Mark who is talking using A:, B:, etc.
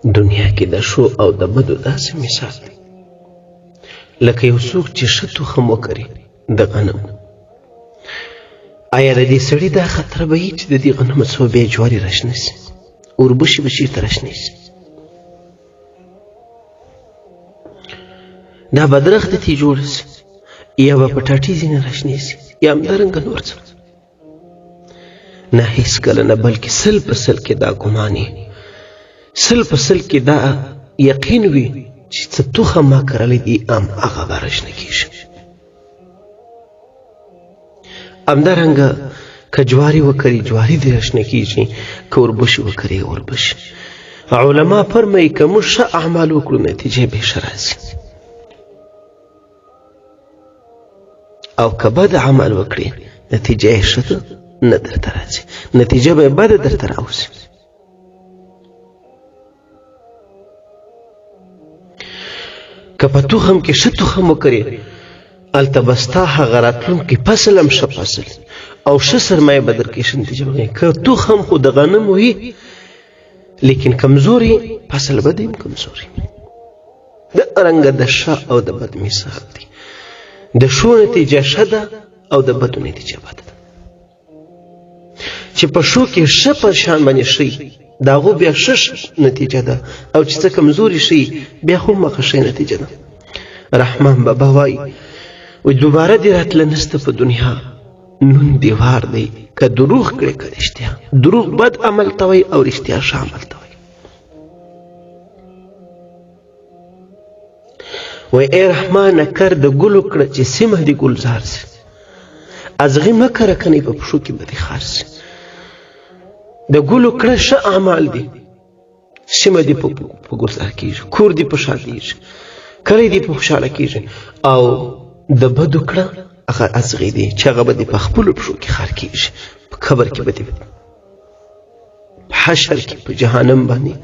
A: دنیا کې د ښو او د بدو داسې مثال دی لکه یو څوک چې ښه تخم وکري د غنم. آیا د دې سړي دا خطر به وي چې د دې غنمو څو بیا جواري راشنه شي، اوربشې به چېرته راشنه شي؟ دا بدرخته ترې جوړه شي، یا به پټاټې ځینې راشنې شي، یا همدارنګه نور څه. نه هېڅکله نه، بلکې 100% کې دا ګمان یې، 100% کې دا یقین وي چې څه تخم ما کرلی دي هغه به راشنه کېږي. همدارنګه که جواري وکري جواري دې راشنه کېږي، که اوربشې وکري اوربشې. علما فرمایي که موږ ښه اعمال وکړو نتیجې به ښه راځي، او که بد عمل وکړي نتیجه یې ښه نه درته راځي، نتیجه به یې بده درته راوځي. که په تخم کې ښه تخم وکري هلته به ستا هغه راتلونکی فصل هم ښه فصل او ښه سرمایه به درکړي، ښه نتیجه به. که تخم خو د غنم وي لیکن کمزوري، فصل به دی هم کمزوري. دغرنګه د ښه او د بد مثال دی. د ښو نتیجه ښه ده او د بدو نتیجه بده ده. چې په ښو کې ښه په شان باندې ښي د هغو بیا ښه نتیجه ده، او چې څه کمزوري ښي بیا هم هغه ښه نتیجه ده. رحمان بابا وایي دوباره دې راتله نسته په دنیا، نون دیوار دی، که دروغ کړې که رښتیا. دروغ بد عمل ته وایي او رښتیا ښه عمل ته وایي. وای ای رحمانه کر د ګلو کړه چې سیمه دې ګلزار سي، ازغي مه کره کنې په پښو کې به دې خار سي. د ګلو کړه ښه اعمال دي، سیمه دې په ګلزار کېږي، کور دې په شادېږي، کلی دې په خوشحاله کېږي. او د بدو کړه هغه ازغي دي چې هغه به دې په خپلو پښو کې خار کېږي، په قبر کې به دې، په حشر کې، په جهنم باندې